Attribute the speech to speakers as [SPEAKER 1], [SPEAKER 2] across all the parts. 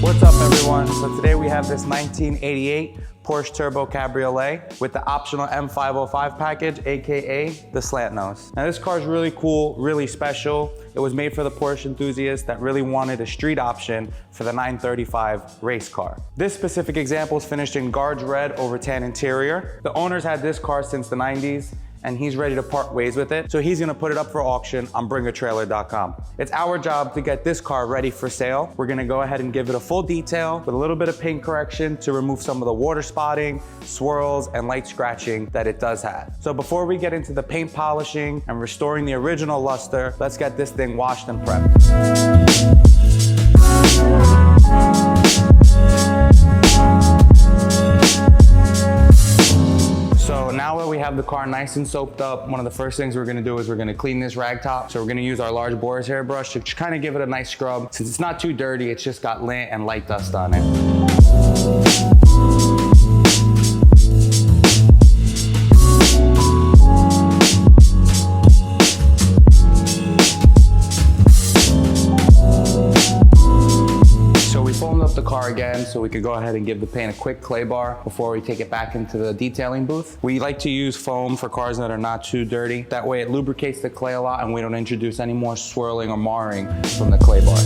[SPEAKER 1] What's up everyone? So today we have this 1988 Porsche Turbo Cabriolet with the optional M505 package, AKA the Slant-Nose. Now this car is really cool, really special. It was made for the Porsche enthusiasts that really wanted a street option for the 935 race car. This specific example is finished in Guards Red over tan interior. The owners had this car since the 90s, and he's ready to part ways with it. So he's gonna put it up for auction on bringatrailer.com. It's our job to get this car ready for sale. We're gonna go ahead and give it a full detail with a little bit of paint correction to remove some of the water spotting, swirls, and light scratching that it does have. So before we get into the paint polishing and restoring the original luster, let's get this thing washed and prepped. So now that we have the car nice and soaped up, one of the first things we're gonna do is we're gonna clean this rag top. So we're gonna use our large boar's hair brush to kind of give it a nice scrub. Since it's not too dirty, it's just got lint and light dust on it. The car again so we could go ahead and give the paint a quick clay bar before we take it back into the detailing booth. We like to use foam for cars that are not too dirty. That way it lubricates the clay a lot and we don't introduce any more swirling or marring from the clay bar.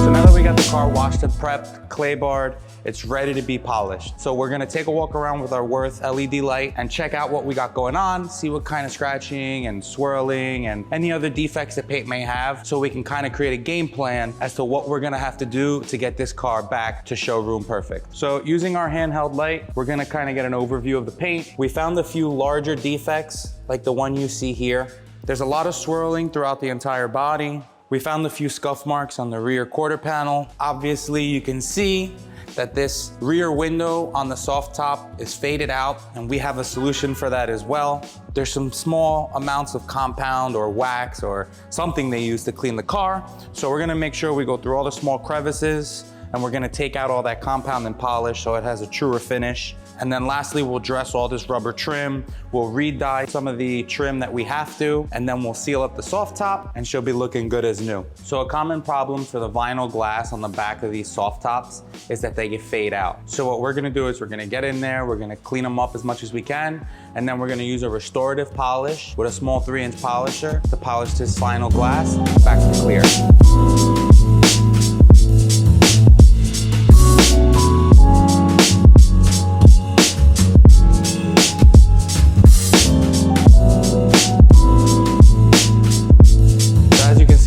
[SPEAKER 1] So now that we got the car washed and prepped, clay barred, it's ready to be polished. So we're gonna take a walk around with our Worth LED light and check out what we got going on, see what kind of scratching and swirling and any other defects the paint may have, so we can kind of create a game plan as to what we're gonna have to do to get this car back to showroom perfect. So using our handheld light, we're gonna kind of get an overview of the paint. We found a few larger defects, like the one you see here. There's a lot of swirling throughout the entire body. We found a few scuff marks on the rear quarter panel. Obviously, you can see that this rear window on the soft top is faded out, and we have a solution for that as well. There's some small amounts of compound or wax or something they use to clean the car. So we're gonna make sure we go through all the small crevices, and we're gonna take out all that compound and polish so it has a truer finish. And then lastly, we'll dress all this rubber trim. We'll re-dye some of the trim that we have to, and then we'll seal up the soft top and she'll be looking good as new. So a common problem for the vinyl glass on the back of these soft tops is that they get fade out. So what we're gonna do is we're gonna get in there, we're gonna clean them up as much as we can, and then we're gonna use a restorative polish with a small 3-inch polisher to polish this vinyl glass back to clear.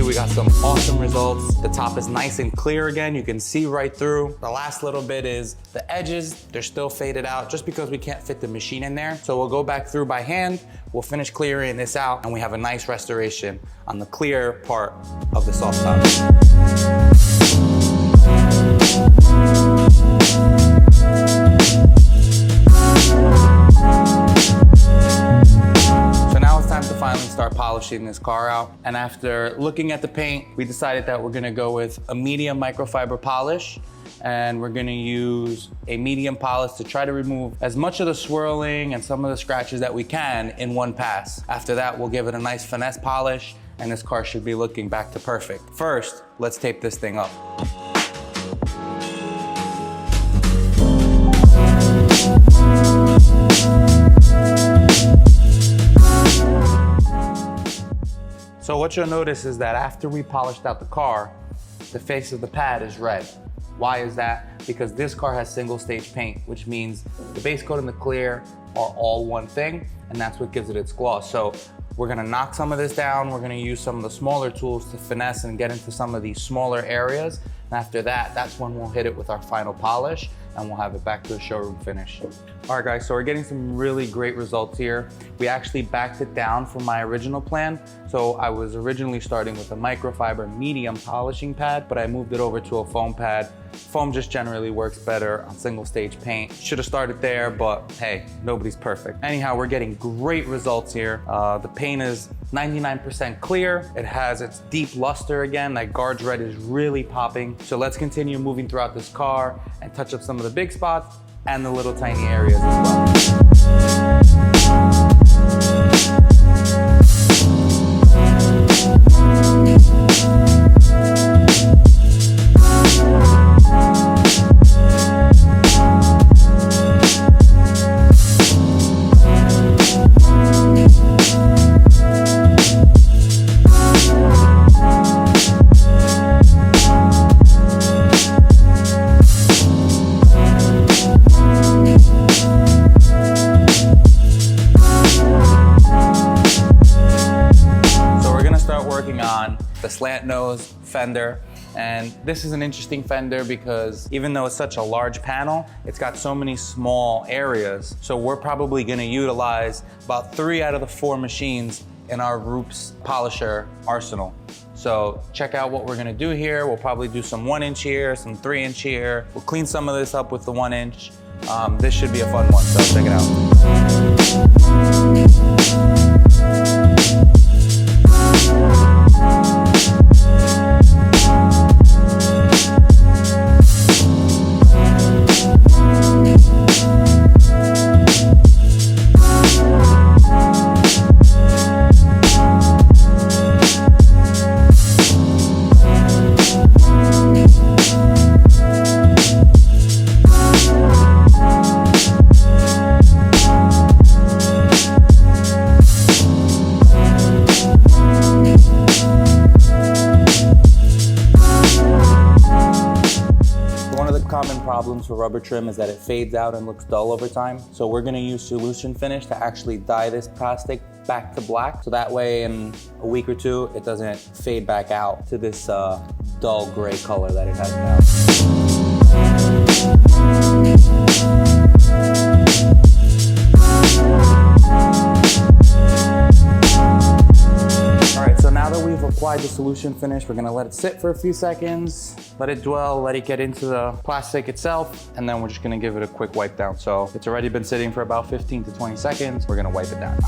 [SPEAKER 1] We got some awesome results. The top is nice and clear again. You can see right through. The last little bit is the edges. They're still faded out just because we can't fit the machine in there. So we'll go back through by hand. We'll finish clearing this out and we have a nice restoration on the clear part of the soft top. To finally start polishing this car out. And after looking at the paint, we decided that we're gonna go with a medium microfiber polish, and we're gonna use a medium polish to try to remove as much of the swirling and some of the scratches that we can in one pass. After that, we'll give it a nice finesse polish, and this car should be looking back to perfect. First, let's tape this thing up. So what you'll notice is that after we polished out the car, the face of the pad is red. Why is that? Because this car has single stage paint, which means the base coat and the clear are all one thing, and that's what gives it its gloss. So we're gonna knock some of this down. We're gonna use some of the smaller tools to finesse and get into some of these smaller areas. And after that, that's when we'll hit it with our final polish and we'll have it back to a showroom finish. All right guys, so we're getting some really great results here. We actually backed it down from my original plan. So I was originally starting with a microfiber medium polishing pad, but I moved it over to a foam pad. Foam just generally works better on single stage paint. Should have started there, but hey, nobody's perfect. Anyhow, we're getting great results here. The paint is 99% clear. It has its deep luster again. That Guards Red is really popping. So let's continue moving throughout this car and touch up some of the big spots and the little tiny areas as well. on the Slant-Nose fender. And this is an interesting fender because even though it's such a large panel, it's got so many small areas. So we're probably gonna utilize about 3 out of the 4 machines in our Roops polisher arsenal. So check out what we're gonna do here. We'll probably do some 1-inch here, some 3-inch here. We'll clean some of this up with the 1-inch. This should be a fun one, so check it out. Common problems for rubber trim is that it fades out and looks dull over time. So we're gonna use solution finish to actually dye this plastic back to black. So that way in a week or 2, it doesn't fade back out to this dull gray color that it has now. All right, so now that we've applied the solution finish, we're gonna let it sit for a few seconds, let it dwell, let it get into the plastic itself, and then we're just gonna give it a quick wipe down. So it's already been sitting for about 15 to 20 seconds. We're gonna wipe it down.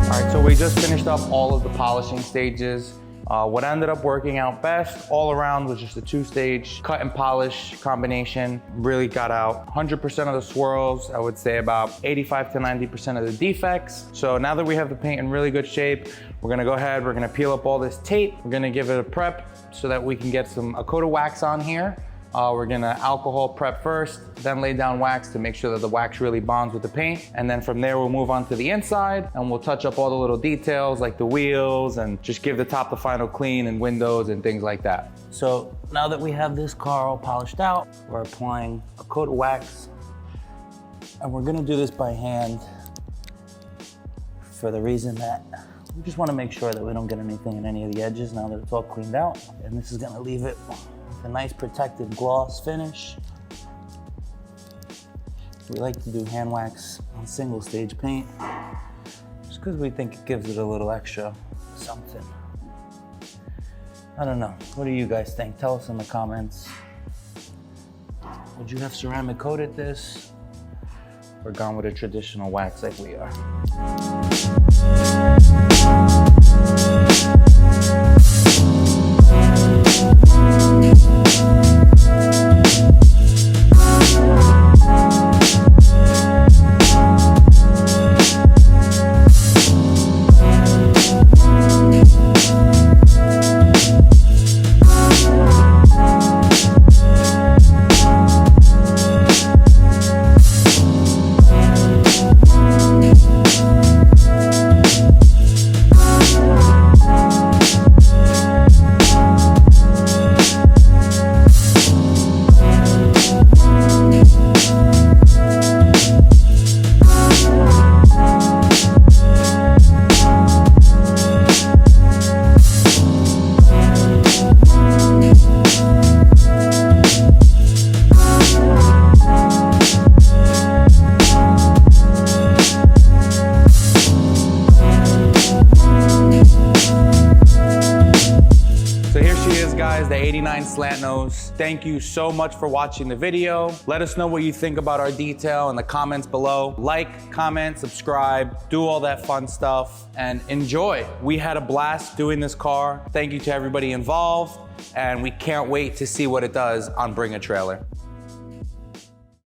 [SPEAKER 1] All right, so we just finished up all of the polishing stages. What ended up working out best all around was just a 2-stage cut and polish combination. Really got out 100% of the swirls. I would say about 85 to 90% of the defects. So now that we have the paint in really good shape, we're gonna go ahead, we're gonna peel up all this tape. We're gonna give it a prep so that we can get a coat of wax on here. We're gonna alcohol prep first, then lay down wax to make sure that the wax really bonds with the paint. And then from there, we'll move on to the inside and we'll touch up all the little details like the wheels and just give the top the final clean and windows and things like that. So now that we have this car all polished out, we're applying a coat of wax. And we're gonna do this by hand for the reason that we just wanna make sure that we don't get anything in any of the edges now that it's all cleaned out. And this is gonna leave it a nice protected gloss finish. We like to do hand wax on single stage paint just because we think it gives it a little extra something. I don't know, what do you guys think? Tell us in the comments. Would you have ceramic coated this or gone with a traditional wax like we are? The 89 Slant-Nose. Thank you so much for watching the video. Let us know what you think about our detail in the comments below. Like, comment, subscribe, do all that fun stuff, and enjoy. We had a blast doing this car. Thank you to everybody involved, and we can't wait to see what it does on Bring a Trailer.